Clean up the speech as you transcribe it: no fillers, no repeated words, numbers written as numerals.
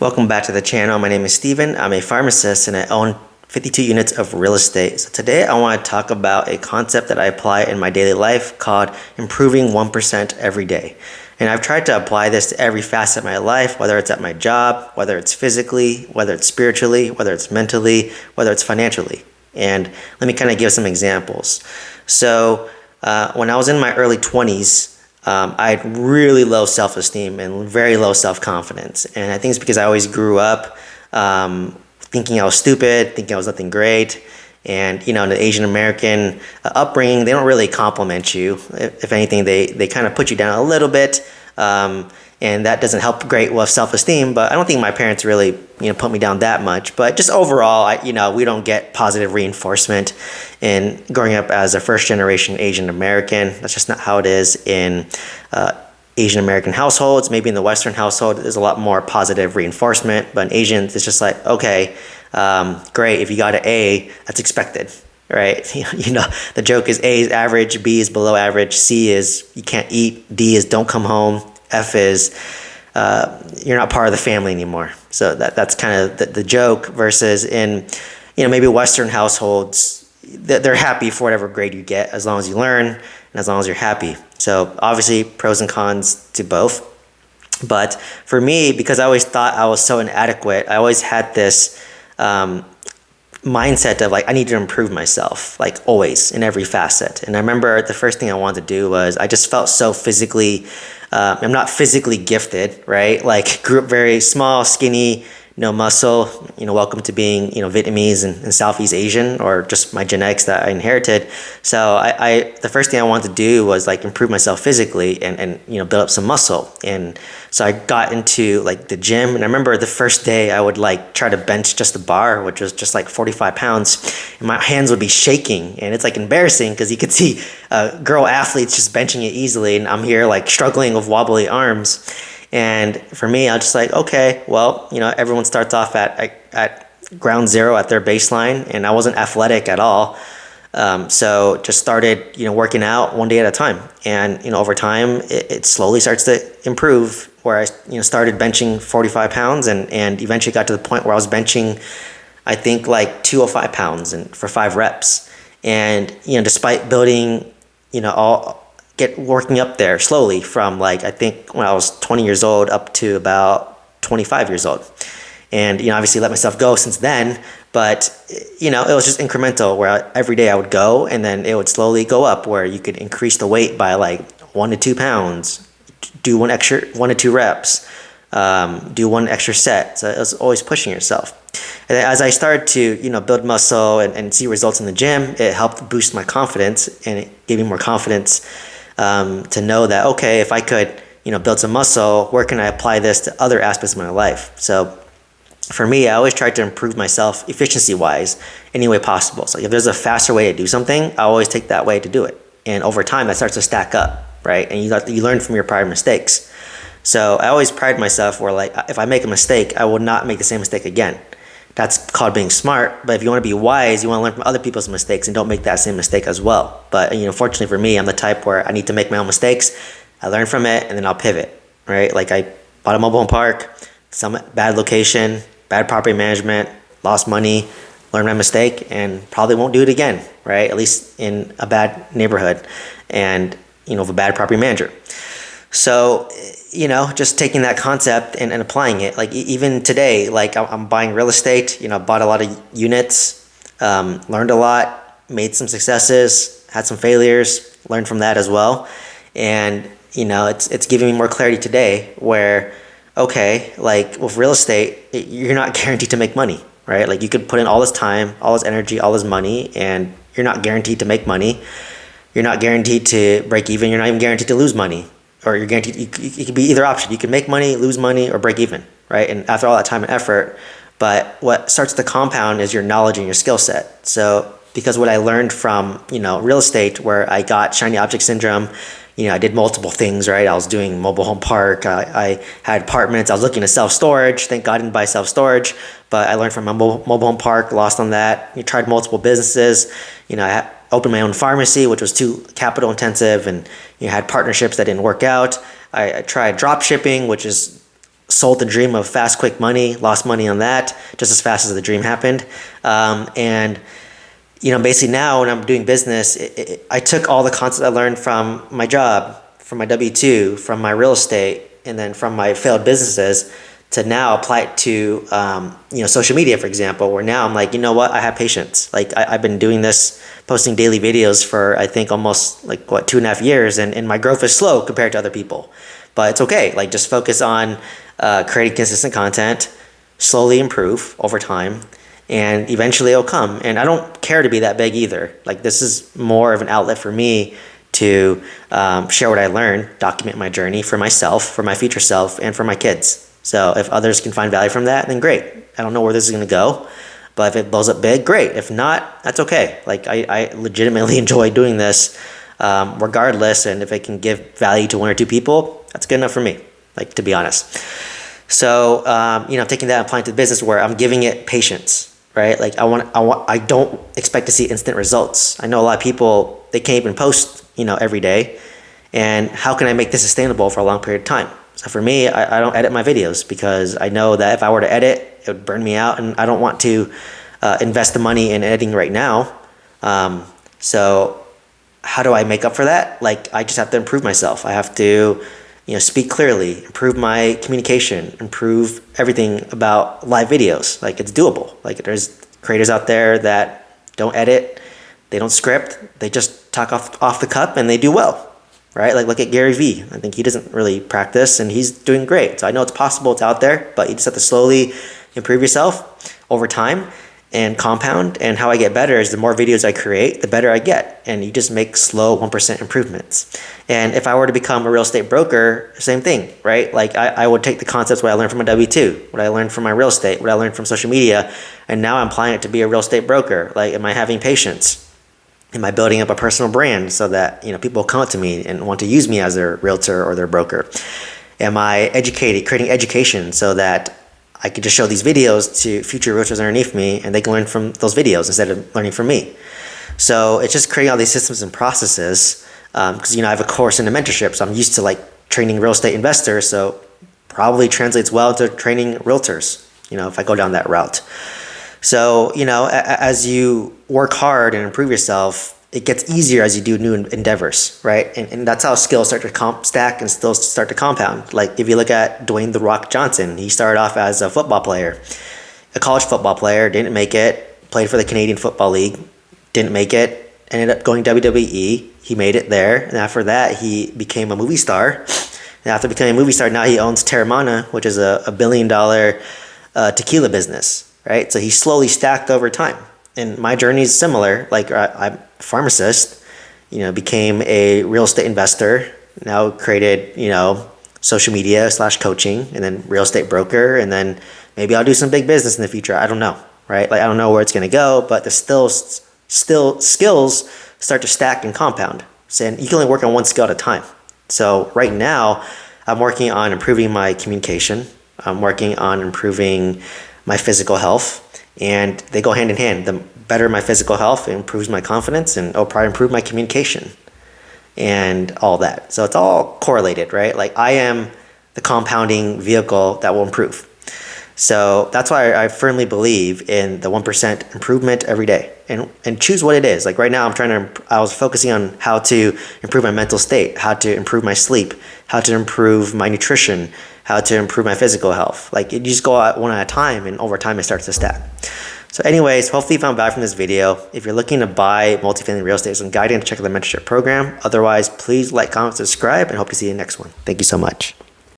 Welcome back to the channel. My name is Steven. I'm a pharmacist and I own 52 units of real estate. So today I want to talk about a concept that I apply in my daily life called improving 1% every day. And I've tried to apply this to every facet of my life, whether it's at my job, whether it's physically, whether it's spiritually, whether it's mentally, whether it's financially. And let me kind of give some examples. So when I was in my early 20s, I had really low self-esteem and very low self-confidence. And I think it's because I always grew up thinking I was stupid, thinking I was nothing great. And, in the Asian American upbringing, they don't really compliment you. If anything, they kind of put you down a little bit. And that doesn't help great with self-esteem, but I don't think my parents really, put me down that much. But just overall, we don't get positive reinforcement in growing up as a first-generation Asian American. That's just not how it is in Asian American households. Maybe in the Western household, there's a lot more positive reinforcement, but in Asians, it's just like, okay, great, if you got an A, that's expected. Right? The joke is A is average, B is below average, C is you can't eat, D is don't come home, F is you're not part of the family anymore. So that's kind of the joke versus in, maybe Western households, they're happy for whatever grade you get as long as you learn and as long as you're happy. So obviously pros and cons to both. But for me, because I always thought I was so inadequate, I always had this mindset of like, I need to improve myself, like always in every facet. And I remember the first thing I wanted to do was I just felt so physically, I'm not physically gifted, right? Like grew up very small, skinny, no muscle, welcome to being, Vietnamese and Southeast Asian or just my genetics that I inherited. So I the first thing I wanted to do was like improve myself physically and build up some muscle. And so I got into like the gym, and I remember the first day I would like try to bench just a bar, which was just like 45 pounds, and my hands would be shaking, and it's like embarrassing because you could see girl athletes just benching it easily, and I'm here like struggling with wobbly arms. And for me, I was just like, okay, well, everyone starts off at ground zero at their baseline, and I wasn't athletic at all. So just started, working out one day at a time. And, over time, it slowly starts to improve where I, started benching 45 pounds and eventually got to the point where I was benching, I think like 205 pounds and for 5 reps. And, despite building, working up there slowly from like, I think when I was 20 years old up to about 25 years old. And, obviously let myself go since then, but, it was just incremental where every day I would go and then it would slowly go up where you could increase the weight by like 1 to 2 pounds, do 1 to 2 reps, do 1 extra set. So it was always pushing yourself. And as I started to, build muscle and see results in the gym, it helped boost my confidence and it gave me more confidence to know that, okay, if I could, build some muscle, where can I apply this to other aspects of my life? So for me, I always tried to improve myself efficiency-wise any way possible. So if there's a faster way to do something, I always take that way to do it. And over time, that starts to stack up, right? And you learn from your prior mistakes. So I always pride myself where like, if I make a mistake, I will not make the same mistake again. That's called being smart. But if you want to be wise, you want to learn from other people's mistakes and don't make that same mistake as well. But fortunately for me, I'm the type where I need to make my own mistakes. I learn from it and then I'll pivot, right? Like I bought a mobile home park, some bad location, bad property management, lost money, learned my mistake, and probably won't do it again, right? At least in a bad neighborhood and with a bad property manager. So just taking that concept and applying it, like even today, like I'm buying real estate, bought a lot of units, learned a lot, made some successes, had some failures, learned from that as well. And, it's giving me more clarity today where, okay, like with real estate, you're not guaranteed to make money, right? Like you could put in all this time, all this energy, all this money, and you're not guaranteed to make money. You're not guaranteed to break even. You're not even guaranteed to lose money. Or you're guaranteed, it could be either option. You can make money, lose money, or break even, right? And after all that time and effort, but what starts to compound is your knowledge and your skill set. So because what I learned from, real estate where I got shiny object syndrome, I did multiple things, right? I was doing mobile home park. I had apartments. I was looking at self-storage. Thank God I didn't buy self-storage, but I learned from my mobile home park, lost on that. You tried multiple businesses. I opened my own pharmacy, which was too capital intensive, and had partnerships that didn't work out. I tried drop shipping, which is sold the dream of fast, quick money, lost money on that just as fast as the dream happened. And basically now when I'm doing business, I took all the concepts I learned from my job, from my W-2, from my real estate, and then from my failed businesses to now apply it to, social media, for example, where now I'm like, you know what, I have patience. Like I've been doing this, posting daily videos for, I think almost 2.5 years, and my growth is slow compared to other people, but it's okay. Like just focus on creating consistent content, slowly improve over time, and eventually it'll come. And I don't care to be that big either. Like this is more of an outlet for me to share what I learned, document my journey for myself, for my future self, and for my kids. So if others can find value from that, then great. I don't know where this is going to go, but if it blows up big, great. If not, that's okay. Like I legitimately enjoy doing this regardless, and if it can give value to one or two people, that's good enough for me, like to be honest. So taking that and applying to the business where I'm giving it patience, right? Like I don't expect to see instant results. I know a lot of people, they can't even post, every day. And how can I make this sustainable for a long period of time? So for me, I don't edit my videos because I know that if I were to edit, it would burn me out, and I don't want to invest the money in editing right now. So how do I make up for that? Like I just have to improve myself. I have to speak clearly, improve my communication, improve everything about live videos. Like it's doable. Like there's creators out there that don't edit, they don't script, they just talk off the cup and they do well. Right? Like look at Gary Vee. I think he doesn't really practice and he's doing great. So I know it's possible, it's out there, but you just have to slowly improve yourself over time and compound. And how I get better is the more videos I create, the better I get. And you just make slow 1% improvements. And if I were to become a real estate broker, same thing, right? Like I would take the concepts what I learned from my W-2, what I learned from my real estate, what I learned from social media, and now I'm applying it to be a real estate broker. Like, am I having patience? Am I building up a personal brand so that people come up to me and want to use me as their realtor or their broker? Am I creating education so that I can just show these videos to future realtors underneath me and they can learn from those videos instead of learning from me? So it's just creating all these systems and processes because I have a course in the mentorship, so I'm used to training real estate investors, so probably translates well to training realtors, if I go down that route. So, as you work hard and improve yourself, it gets easier as you do new endeavors, right? And that's how skills start to stack and skills start to compound. Like if you look at Dwayne "The Rock" Johnson, he started off as a football player, a college football player, didn't make it, played for the Canadian Football League, didn't make it, ended up going WWE, he made it there, and after that he became a movie star. And after becoming a movie star, now he owns Terramana, which is a $1 billion tequila business. Right? So he slowly stacked over time. And my journey is similar. Like I'm a pharmacist, became a real estate investor, now created, social media / coaching, and then real estate broker. And then maybe I'll do some big business in the future. I don't know, right? Like I don't know where it's going to go, but the still skills start to stack and compound. And you can only work on one skill at a time. So right now I'm working on improving my communication. I'm working on improving my physical health, and they go hand in hand. The better my physical health, it improves my confidence, and it'll probably improve my communication and all that. So it's all correlated, right? Like I am the compounding vehicle that will improve. So that's why I firmly believe in the 1% improvement every day, and choose what it is. Like right now I was focusing on how to improve my mental state, how to improve my sleep, how to improve my nutrition, how to improve my physical health. Like you just go out one at a time, and over time it starts to stack. So anyways, hopefully you found value from this video. If you're looking to buy multifamily real estate, some guidance, check out the mentorship program. Otherwise, please like, comment, subscribe, and hope to see you in the next one. Thank you so much.